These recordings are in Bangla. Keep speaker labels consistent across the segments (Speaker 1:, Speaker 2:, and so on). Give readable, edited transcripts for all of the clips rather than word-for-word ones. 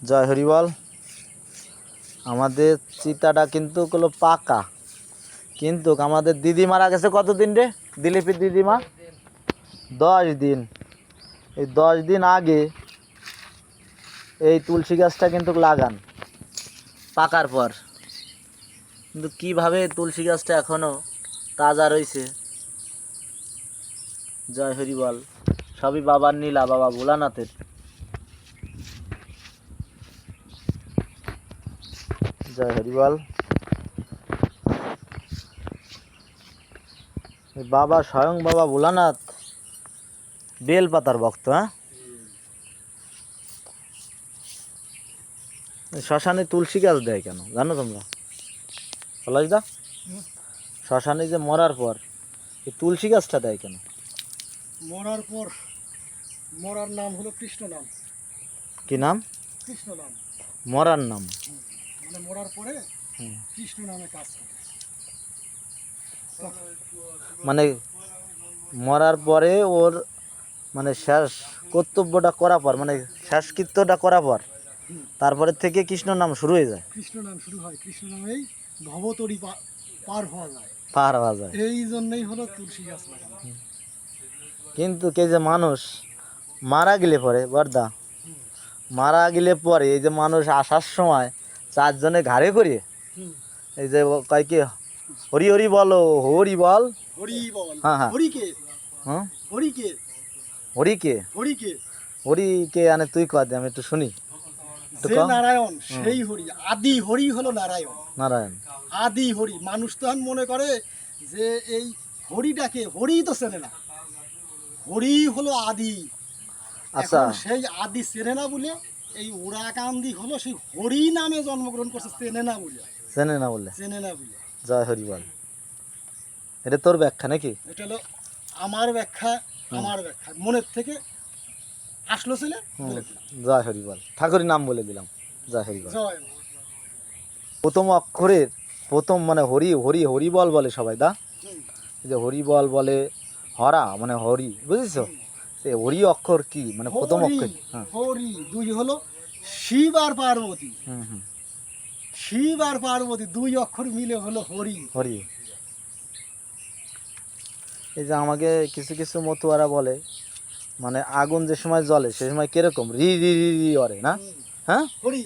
Speaker 1: জয় হরিবল। আমাদের চিতাটা কিন্তু হলো পাকা, কিন্তু আমাদের দিদি মারা গেছে কতদিন রে দিলীপের দিদিমা? 10 দিন। এই 10 দিন আগে এই তুলসী গাছটা কিন্তু লাগান পাকার পর, কিন্তু কিভাবে তুলসী গাছটা এখনো তাজা রয়েছে। জয় হরিবল। সবই বাবার নীলা, বাবা ভোলানাথের। জয় হরিবল। বাবা স্বয়ং বাবা ভোলানাথ বেল পাতার ভক্ত। হ্যাঁ, শ্মশানে তুলসী গাছ দেয় কেন জানো তোমরা? পলাশদা, শ্মশানে যে মরার পর এই তুলসী গাছটা দেয় কেন?
Speaker 2: মরার পর মরার নাম হলো কৃষ্ণ নাম।
Speaker 1: কি নাম?
Speaker 2: কৃষ্ণ নাম।
Speaker 1: মরার নাম
Speaker 2: মানে মরার পরে কৃষ্ণ নামে কাজ করে।
Speaker 1: মানে মরার পরে ওর মানে শেষ কর্তব্যটা করার পর, মানে শেষকৃত্যটা করার পর তারপরে থেকে কৃষ্ণ নাম শুরু হয়ে যায়।
Speaker 2: কৃষ্ণ নাম শুরু হয়, কৃষ্ণ নামেই ভবতরী পার হওয়া যায়।
Speaker 1: পার হওয়া যায়।
Speaker 2: এই জন্যই হলো তুলসী গাছ লাগানো।
Speaker 1: কিন্তু কে যে মানুষ মারা গেলে পরে বর্দা, মারা গেলে পরে এই যে মানুষ আসার সময় 4 জনে ঘাড়ে করিয়ে এই যে কয় কি হরি হরি বলো, হরি বল,
Speaker 2: হরি বল।
Speaker 1: হ্যাঁ হ্যাঁ,
Speaker 2: হরিকে
Speaker 1: হ্যাঁ
Speaker 2: হরিকে
Speaker 1: হরিকে
Speaker 2: হরিকে
Speaker 1: হরিকে আনে তুই কয় দে, আমি একটু শুনি।
Speaker 2: যে নারায়ণ সেই হরি, আদি হরি হলো নারায়ণ।
Speaker 1: নারায়ণ
Speaker 2: আদি হরি। মানুষ তো মনে করে যে এই হরিটাকে, হরি তো চেনে না, হরি হলো আদি।
Speaker 1: আচ্ছা,
Speaker 2: এখন সেই আদি চেনে না বলে এই উড়াকান্দি হলো সেই হরি নামে জন্মগ্রহণ করছে, চেনে না বলে।
Speaker 1: চেনে না বলে।
Speaker 2: চেনে না বলে।
Speaker 1: জয় হরি বল। এটা তোর ব্যাখ্যা নাকি?
Speaker 2: এটা হলো আমার ব্যাখ্যা, আমার ব্যাখ্যা মনের থেকে আসলো ছেলে।
Speaker 1: জয় হরি বল। ঠাকুরের নাম বলে দিলাম। জয় হরি বল।
Speaker 2: জয়।
Speaker 1: প্রথম অক্ষরের প্রথম মানে হরি হরি হরি বল বলে সবাই দা, এই যে হরি বল বলে হরা মানে হরি, বুঝেছো? সে হরি অক্ষর কি মানে প্রথম অক্ষর? হ্যাঁ,
Speaker 2: হরি দুই হলো শিব আর পার্বতী। শিব আর পার্বতী দুই অক্ষর মিলে হলো হরি।
Speaker 1: হরি। এই যে আমাকে কিছু কিছু মতুয়ারা বলে মানে আগুন যে সময় জ্বলে সে সময় কিরকম রি রি রি রি করে না? হ্যাঁ,
Speaker 2: হরি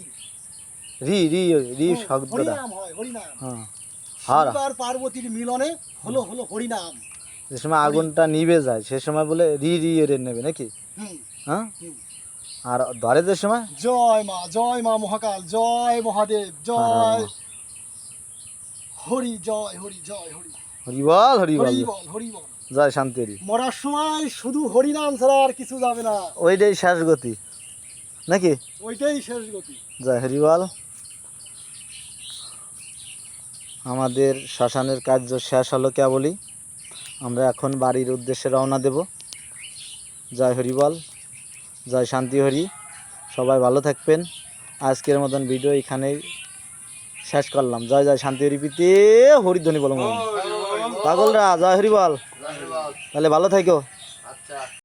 Speaker 1: রি রি রি শব্দটা।
Speaker 2: হরিনাম হয়, হরিনাম।
Speaker 1: হ্যাঁ,
Speaker 2: শিব আর পার্বতীর মিলনে হলো হলো হরিনাম।
Speaker 1: যে সময় আগুনটা নিভে যায় সে সময় বলে রি রি রে নেবে নাকি? হ্যাঁ, আর ধরে যে সময়
Speaker 2: জয় মা মহাকাল, জয় মহাদেব, জয় হরি, জয় হরি, জয় হরি,
Speaker 1: হরি বল হরি বল,
Speaker 2: হরি বল, হরি বল।
Speaker 1: জয় শান্তি হরি।
Speaker 2: মরার সময় শুধু হরিনাম ছাড়া আর কিছু যাবে না।
Speaker 1: ওইটাই শেষ গতি নাকি?
Speaker 2: ওইটাই শেষ গতি।
Speaker 1: জয় হরি বল। আমাদের শ্মশানের কার্য শেষ হলো কেবলই, আমরা এখন বাড়ির উদ্দেশ্যে রওনা দেব। জয় হরি বল, জয় শান্তি হরি। সবাই ভালো থাকবেন। আজকের মতন ভিডিও এখানেই শেষ করলাম। জয় জয় শান্তি হরি পিতে হরিধ্বনি বলো পাগলরা। জয় হরি বল। তাহলে ভালো থাকো।